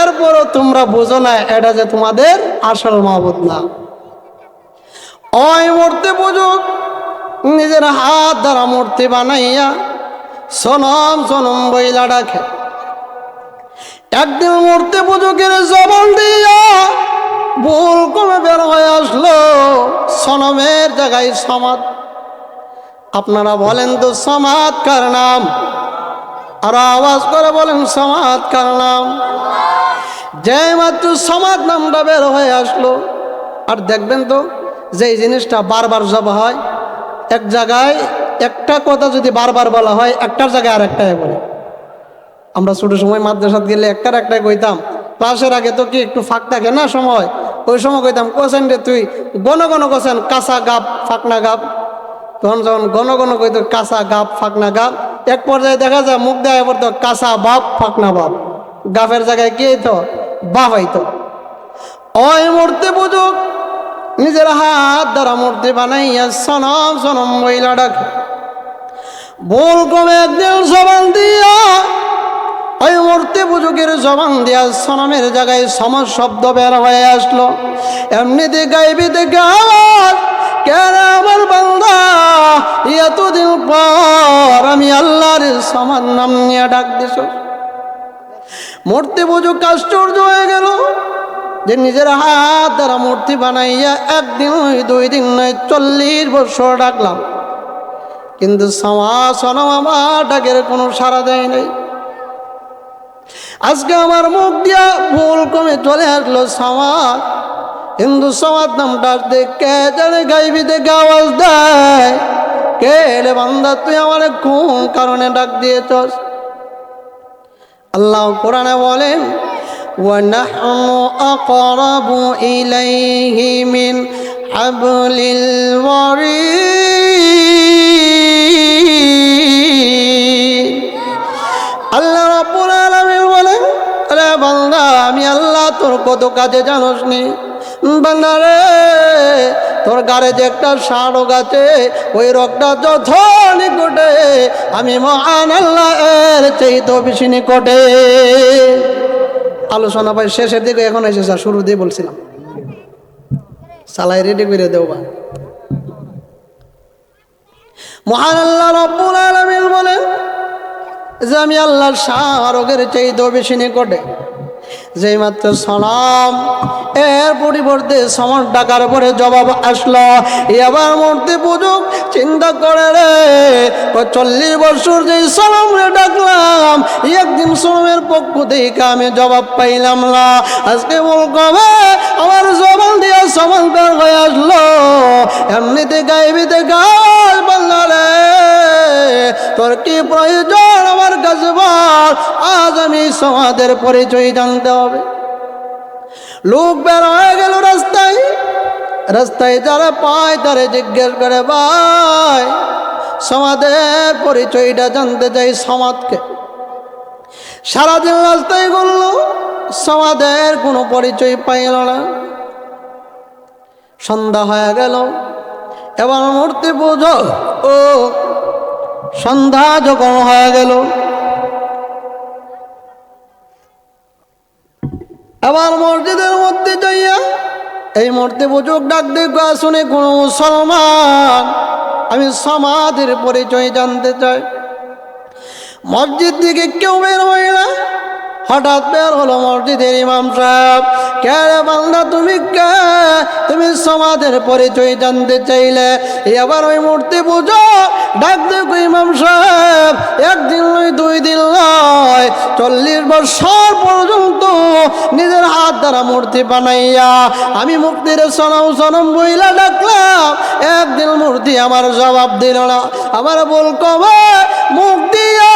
এরপরও তোমরা বোঝো না এটা যে তোমাদের আসল মাহবুদ না। ওই মূর্তি পূজক নিজের হাত দ্বারা মূর্তি বানাইয়া সনম সনম বইলা ডাকে। একদিন মূর্তি পূজকের জবান দিয়া ভুল কমে বের হয়ে আসলো সনমের জায়গায় সমাদ। আপনারা বলেন তো সমাদ কার নাম? আর আওয়াজ করে বলেন সমাদ কার নাম? যে মাত্র সমাদ নামটা বের হয়ে আসলো, আর দেখবেন তো যে জিনিসটা বারবার জবা হয়, এক জায়গায় একটা কথা যদি বারবার বলা হয়, একটার জায়গায় আর একটাই বলে। আমরা ছোট সময় মাদ্রাসাত গেলে একটাই কইতাম, ক্লাসের আগে তো কি একটু ফাঁক থাকে না সময়, ওই সময় কইতাম কোসেন রে তুই গণ গণ কোসেন কাঁচা গাপ ফাঁকনা গাপ। তখন যখন গণ গণ কইতো কাঁচা গাপ ফাঁকনা গাপ, এক পর্যায়ে দেখা যায় মুখ দেওয়া পড়তো কাঁচা বাপ ফাঁকনা বাপ, গাফের জায়গায় কি হইতো? বাপ হইতো। ওই মূর্তি পূজক নিজের হাত দ্বারা মূর্তি বানাইয়া সনম সনম বইলা ডাকে। ভুল কমে একদিন জবান দিয়া ওই মূর্তি পূজকের জবান দিয়া সনমের জায়গায় সম শব্দ বের হয়ে আসলো। এমনিতে গাইবি থেকে আওয়াজ, কেন আমার বান্দা এতদিন পর আমি আল্লাহর সমান নাম নিয়ে ডাক দিছ। মূর্তি পূজক আশ্চর্য হয়ে গেল যে নিজের হাত দ্বারা মূর্তি বানাইয়া একদিন নয়, 2 দিন নয়, 40 বছর ডাকলাম, কিন্তু সনম আমার ডাকের কোনো সাড়া দেয় নাই। আজকে আমার মুখ দিয়া ভুল কমে চলে আসলো সমাজ, কিন্তু সমাজ নামটা দেখে জানে গাইবি দেখে আওয়াজ দেয়, কে রে বান্দা তুই আমার কোন কারণে ডাক দিয়েছস? আল্লাহ কোরআনে বলেন, وَنَحْنُ أَقْرَبُ إِلَيْهِ مِنْ حَبْلِ الْوَرِيدِ। আল্লাহ রাব্বুল আলামিন বলেন, আরে বান্দা আমি আল্লাহ তোর কত কাজে জানোস নি? বান্দা রে তোর গাড়ে যে একটা ষাঁড় আছে, ওই রোগটা যত নিকটে আমি মহান আল্লাহ এর চাইতে বেশি নিকটে। আলোচনা ভাই শেষের দিকে এখন এসে স্যার, শুরু দিয়ে বলছিলাম সালাই রেডি করে দেওয়া। মহান আল্লাহ রাব্বুল আলামিন বলেন যে আমি আল্লাহর শাহরগের চাইতে বেশি নিকটে। যেই মাত্র সনম এর পরিবর্তে সমর ডাকার পরে জবাব আসলো। এবার মূর্তি পূজক চিন্তা করে রে 40 বছর যেই সনমরে ডাকলাম, একদিন সনমের পক্ষ থেকে আমি জবাব পাইলাম না। আজকে বল কবে আমার জবান দিয়া সমান্তর হয়ে আসলো। এমনিতে গাইবিতে গাছ বললো রে তোর কি প্রয়োজন আমার কাছে বল, আজ আমি সমাজের পরিচয় জানতে হবে। লোক বের হয়ে গেল রাস্তায়, রাস্তায় যারা পায় তারে জিজ্ঞেস করে, ভাই সমাজের পরিচয়টা জানতে চাই সমাজকে। সারাদিন রাস্তায় করল, সমাজের কোনো পরিচয় পাইল না। সন্ধ্যা হয়ে গেল, এবার মূর্তি পুজো ও সন্ধ্যা যখন হয়ে গেল, আবার মসজিদের মধ্যে যাইয়া এই মূর্তি পূজক ডাক দেখো, শুনে কোন মুসলমান, আমি সমাজের পরিচয় জানতে চাই। মসজিদ থেকে কেউ বের হয় না, হঠাৎ বের হলো মসজিদের ইমাম সাহেব। কে রে বান্দা তুমি কে? তুমি সমাজের পরিচয় জানতে চাইলে। এবার ওই মূর্তি পুজো ডাক দেখো, ইমাম সাহেব একদিন নয় 2 দিন নয় 40 বছর পর্যন্ত নিজের হাত দ্বারা মূর্তি বানাইয়া আমি মুক্তির সনম সনম বইলা ডাকলাম, একদিন মূর্তি আমার জবাব দিল না। আমার বল কবে মুখ দিয়া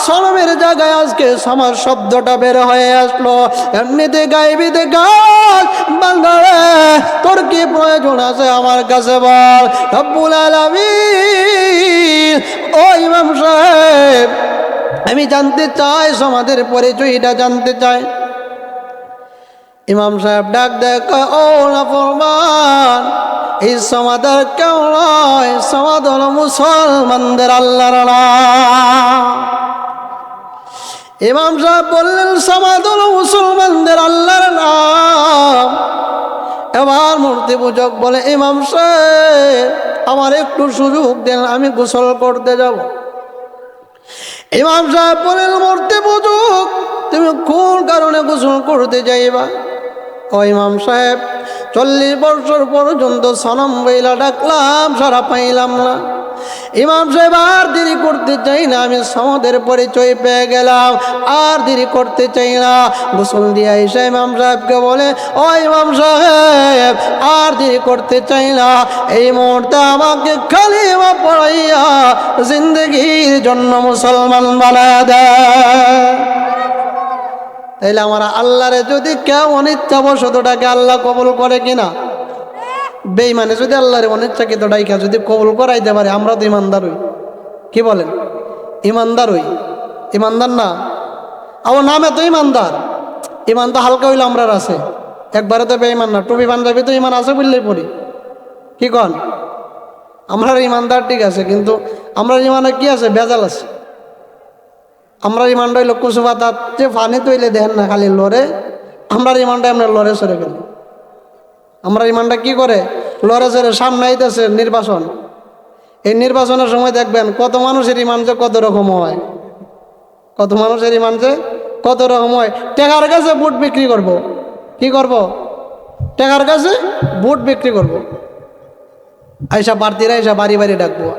সনমের জায়গায় আজকে সমাজ শব্দটা বের হয়ে আসলো। এমনিতে গাইবিতে গাছ বাংলারে তোর কি প্রয়োজন আছে আমার কাছে বল। রব্বুল আলামিন ও ইমাম সাহেব আমি জানতে চাই, সমাজের পরিচয়টা জানতে চাই। ইমাম সাহেব ডাক দেখ, ও নাফরমান, এই সমাদার কেউ নয়, সমাদ হলো মুসলমানদের আল্লাহর নাম। ইমাম সাহেব বললেন, সমাদ হলো মুসলমানদের আল্লাহর নাম। এবার মূর্তি পূজক বলে, ইমাম সাহেব আমার একটু সুযোগ দেন, আমি গোসল করতে যাব। ইমাম সাহেব বলেন, মূর্তি পূজক তুমি কোন কারণে গোসল করতে যাইবা? ও ইমাম সাহেব, 40 বছর পর্যন্ত সনম বইলা ডাকলাম, সারা পাইলাম না। ইমাম সাহেব আর দেরি করতে চাই না, আমি সমাদের পরিচয় পেয়ে গেলাম, আর দেরি করতে চাই না। গোসল দিয়ে এসে ইমাম সাহেবকে বলে, ও ইমাম সাহেব আর দেরি করতে চাই না, এই মুহূর্তে আমাকে কালিমা পড়াইয়া জিন্দগির জন্য মুসলমান বানায় দেয়। তাইলে আমার আল্লাহরে যদি কেউ অনিচ্ছাবশত ডাকে, আল্লাহ কবুল করে কিনা? বেঈমানে যদি আল্লাহরে অনিচ্ছাকৃত ডাইকা যদি কবুল করাইতে পারে, আমরা তো ইমানদার হই। কি বলেন? ইমানদার হই। ইমানদার না? আমার নামে তো ইমানদার। ইমান তো হালকা হইলে আমরার আছে, একবারে তো বেঈমান না। টুপি পাঞ্জাবি তো ইমান আছে বললেই পড়ি। কি কন? আমরা ইমানদার ঠিক আছে, কিন্তু আমরা ইমানে কি আছে? বেজাল আছে। আমরা ইমানটা হইল কুসু পাতার যে পানি তৈলে দেখেন না, খালি লড়ে। আমরা ইমানটা আমরা লড়ে সরে ফেলি। আমরা ইমানটা কি করে? লড়ে সরে। সামনে আইতেছে নির্বাচন, এই নির্বাচনের সময় দেখবেন কত মানুষের ইমান যে কত রকম হয়, কত মানুষের ইমান যে কত রকম হয়। টেকার কাছে বুট বিক্রি করব। কি করব? টেকার কাছে বুট বিক্রি করব। আইসা প্রার্থীরা এসা বাড়ি বাড়ি ডাকবো।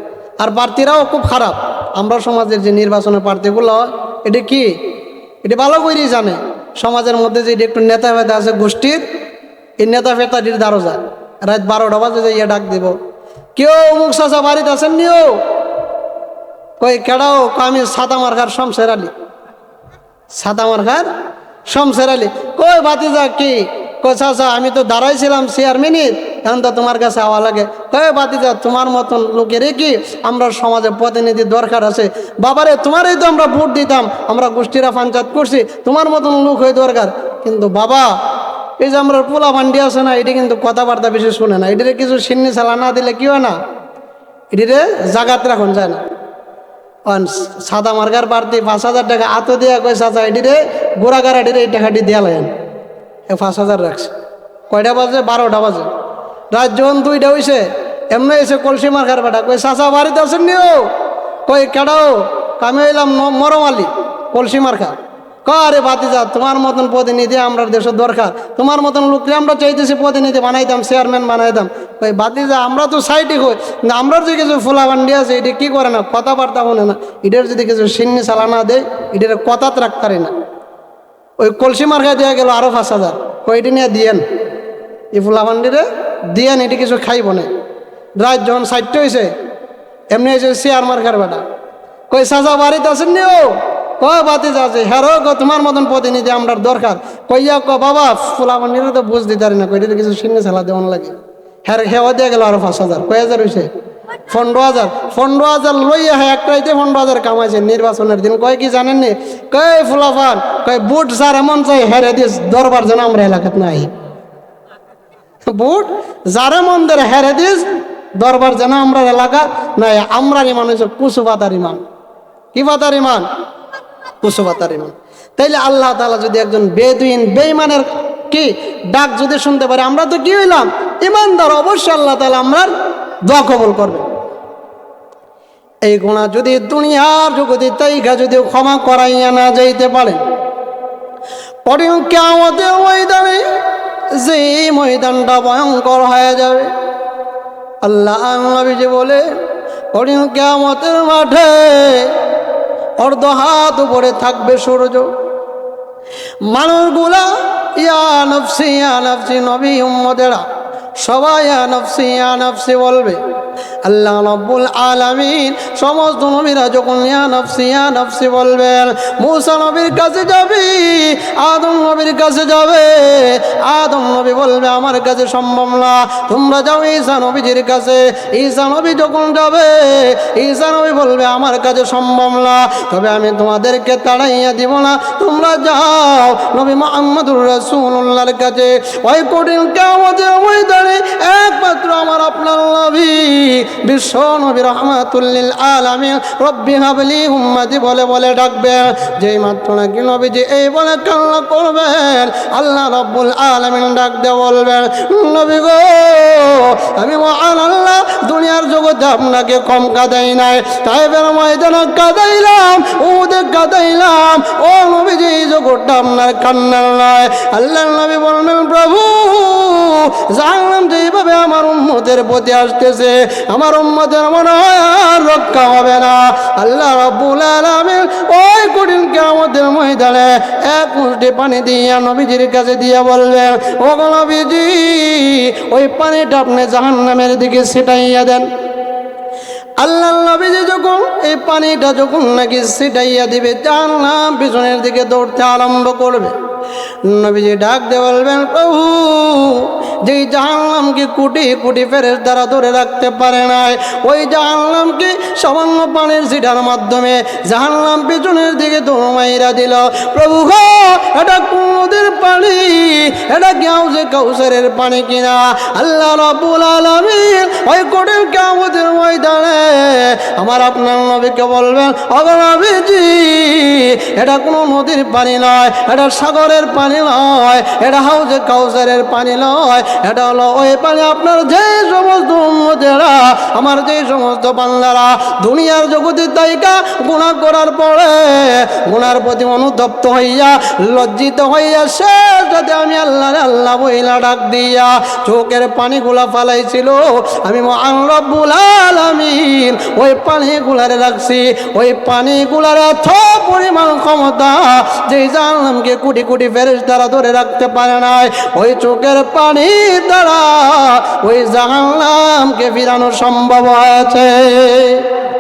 আর প্রার্থীরাও খুব খারাপ। আমরা সমাজের যে নির্বাচনের প্রার্থীগুলো, এটা কি? এটা ভালো করেই জানে সমাজের মধ্যে যে একটু নেতা ফেতা আছে গোষ্ঠীর, এই নেতা ফেতাটির দ্বারো যায়। রাত 12টা বাজে যে ইয়ে ডাক দিব, কেউ মুখ চাচা বাড়িতে আছেন নিও? কই কেডাও? আমি ছাতা মার্কার শমশের আলী। ছাতা মার্কার শমশের আলী। কই ভাতিজা কি? কই চাচা আমি তো দাঁড়াইছিলাম চেয়ারম্যানের, এখন তো তোমার কাছে আওয়া লাগে। কই ভাতিজা তোমার মতন লোকের কি আমরা সমাজে প্রতিনিধি দরকার আছে। বাবারে তোমারই তো আমরা ভোট দিতাম, আমরা গোষ্ঠীরা পঞ্চায়েত করছি, তোমার মতন লোক হয়ে দরকার। কিন্তু বাবা এই যে আমরা পোলা ভান্ডি আছে না, এটি কিন্তু কথাবার্তা বেশি শুনে না। এটিরে কিছু সিন্নি চালা না দিলে কি হয় না, এটিরে জাগাত রাখুন যায় না। সাদা মার্কার প্রার্থী 5,000 টাকা আত দিয়া কই চাচা এটিরে গোড়াগার এটিরে এই টাকাটি দেওয়া লাগেন। 5,000 রাখছে। কয়টা বাজে? 12টা বাজে। রাত যখন 2টা হয়েছে, এমনি এসে কলসি মার্কার বেটা কই চাচা বাড়িতে আছেন নিও? কই কেডাও? আমি হইলাম মরম আলী, কলসি মার্কা। আরে ভাতিজা তোমার মতন প্রতিনিধি আমরা দেশের দরকার, তোমার মতন লোককে আমরা চাইতেছি প্রতিনিধি বানাইতাম, চেয়ারম্যান বানাইতাম। ওই ভাতিজা আমরা তো সাইডে হই, আমরা যে কিছু ফুলা বান্ডি আছে এটা কি করে না, কথাবার্তা বলে না। এটার যদি কিছু সিন্নি চালানা দেয়, এটার কথাত রাখতে পারে না। ওই কলসি মার্কা দেওয়া গেল আরো 5,000। কইটি নিয়ে দিয়েন, এই ফুলা বান্ডিরে দিয়েন, এটি কিছু খাইব না। রাত যখন 4টা হয়েছে, এমনি হয়েছে চেয়ার মার্কার বেটা কই চাচা বাড়িতে আছেন নিও? বাতিজা আছে, হ্যাঁ তোমার মতন প্রতিনিধি আমরা দরকার। কইয়া বাবা ফুলাবান্ডিরে তো বুঝ দিতে পারি না, কইটা কিছু সিন্নি চালা দেওয়ান লাগে। হ্যাঁ হেওয়া দিয়ে গেল আরো 5,000। কয় হাজার হয়েছে? 15,000। 15,000 লইয়া হ্যাঁ একটাইতে 15,000 কামাইছে নির্বাচনের দিন। কয় কি জানেন নি? কয় ফুলাফান কয় বুট যার এমন চাই হেরে দিস দরবার যেন আমরা এলাকাত নাই। বুট যারে মন ধরে হেরে দিস দরবার যেন আমরা এলাকা নাই। আমরা ইমান হয়েছে কুসু পাতার ইমান। কি পাতার ইমান? কুসু পাতার ইমান। তাইলে আল্লাহ তাআলা যদি একজন বেদুইন বেঈমানের কি ডাক যদি শুনতে পারে, আমরা তো কি হইলাম? ইমানদার। অবশ্যই আল্লাহ তাআলা আমরার দোয়া কবুল করবে। এই গুনাহ যদি দুনিয়ার জগতে তাইগা যদি ক্ষমা করাইয়া না যাইতে পারে, পরে কিয়ামতের ময়দানে যে ময়দানটা ভয়ঙ্কর হয়ে যাবে, আল্লাহ নবীজি বলে পরে কিয়ামতের মাঠে অর্ধ হাত উপরে থাকবে সূর্য। মানুষগুলা ইয়া নফসি নবী উম্মতেরা সবাই ইয়া নফসি বলবে। আল্লাহ রাব্বুল আলামিন সমস্ত নবীরা যখন ইয়া নাফসি বলবেন, মূসা নবীর কাছে যাবে, আদম নবীর কাছে যাবে। আদম নবী বলবে আমার কাছে সম্ভব না, তোমরা যাও ঈসা নবীজির কাছে। ঈসা নবী যখন যাবে, ঈসা নবী বলবে আমার কাছে সম্ভব না, তবে আমি তোমাদেরকে তাড়াইয়া দিব না, তোমরা যাও নবী মুহাম্মদুর রাসূলুল্লাহর কাছে। ওই কঠিন কিয়ামতের ময়দানে একমাত্র আমার আপনার নবী বিশ্ব নবী রাহমাতুল লিল আলামিন রব্বি হাবলি উম্মতি বলে বলে ডাকবেন। যেই মাত্র নাকি নবীজি এই বলে কান্না করবেন, আল্লাহ রাব্বুল আলামিন ডাক দিয়ে বলবেন, নবী গো, আমি মহান আল্লাহ দুনিয়ার জগতে আপনাকে কম কাঁদাই নাই, তাইবের ময়দানে কাঁদাইলাম, উহুদে কাঁদাইলাম। ও নবীজি, এই জগৎটা আপনার কান্নার নয়। আল্লাহর নবী বললেন, প্রভু জানলাম যেইভাবে আমার উম্মতের প্রতি আসতেছে, আমার উম্মতের মনে হয় আর রক্ষা হবে না। আল্লাহ রাব্বুল আলামিন ওই কঠিন কিয়ামতের ময়দানে এক মুষ্টি পানি দিয়া নবীজির কাছে দিয়া বলবেন, ও নবীজি, ওই পানিটা আপনি জাহান্নামের দিকে ছিটাইয়া দেন। আল্লাহ নবীজি যখন এই পানিটা যখন নাকি ছিটাইয়া দিবে, জাহান্নাম পিছনের দিকে দৌড়তে আরম্ভ করবে। নবীজি ডাক দিয়ে বলবেন, প্রভু যেই জাহান্নামকে কোটি কোটি ফেরেশতারা ধরে রাখতে পারে নাই, ওই জাহান্নামকে সামান্য পানির ছিটার মাধ্যমে জাহান্নাম পিছনের দিকে দৌড় মাইরা দিল। প্রভু গো, এটা কোন নদীর পানি? এটা কি হাউজে কাউসারের পানি কিনা? আল্লাহ রাব্বুল আলামিন ওই কঠিন কিয়ামতের ময়দানে আমার আপনার নবীকে বলবেন, ও নবীজি, এটা কোনো নদীর পানি নয়, এটা সাগরের পানি নয়, এটা হাউজে কাউসারের পানি নয়, এটা হলো ওই পানি আপনার যে সমস্ত উম্মতেরা, আমার যে সমস্ত বান্দারা দুনিয়ার জগতে তাইকা গুনাহ করার পরে গুনার প্রতি অনুতপ্ত হইয়া লজ্জিত হইয়া শেষ রাতে আমি আল্লাহ বইলা ডাক দিয়া চোখের পানিগুলা ফালাইছিল, আমি মহান রব্বুল আলামিন ওই পানিগুলারে রাখছি। ওই পানিগুলার এত পরিমাণ ক্ষমতা যে জাহান্নামকে কোটি কোটি ফেরেশতারা ধরে রাখতে পারে নাই। ওই চোখের পানি দ্বারা ওই জাহান্নামকে ফিরানো সম্ভব হয়েছে।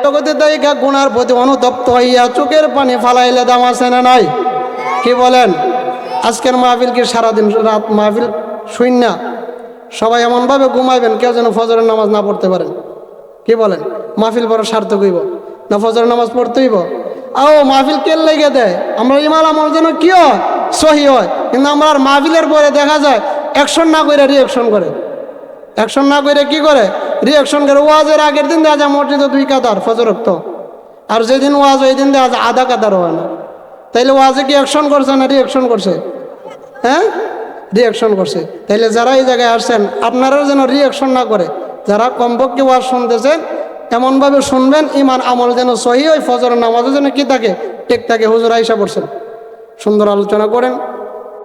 জগতে তাইকা গুনার প্রতি অনুতপ্ত হইয়া চোখের পানি ফালাইলে দাম আছে না নাই? কি বলেন? আজকের মাহফিল কি সারাদিন রাত মাহফিল শুন না? সবাই এমনভাবে ঘুমাইবেন কেউ যেন ফজরের নামাজ না পড়তে পারেন। কি বলেন? মাহফিল পড়া সার্থক হইব না? ফজরের নামাজ পড়তে হইব। মাহফিল কে লেগে দেয়? আমরা ইমান আমল যেন কি হয়, সহি হয়, কিন্তু আমরা মাহফিলের পরে দেখা যায় অ্যাকশন না করে রিয়াকশন করে। অ্যাকশন না করে কি করে? রিয়াকশন করে। ওয়াজের আগের দিন দেখা যায় মসজিদে 2 কাতার ফজর রক্ত, আর যেদিন ওয়াজ ওই দিন দেখা যায় আধা কাতার হয় না। তাইলে ওয়াজে কি অ্যাকশন করছে না রিয়াকশন করছে? হ্যাঁ, রিয়াকশন করছে। তাইলে যারা এই জায়গায় আসছেন আপনারাও যেন রিয়াকশন না করে, যারা কমপক্ষে ওয়াজ শুনতেছেন এমনভাবে শুনবেন ইমান আমল যেন সহি হয়, ফজরের নামাজও যেন কি থাকে, ঠিক থাকে। হুজুর আইসা পড়ছেন, সুন্দর আলোচনা করেন,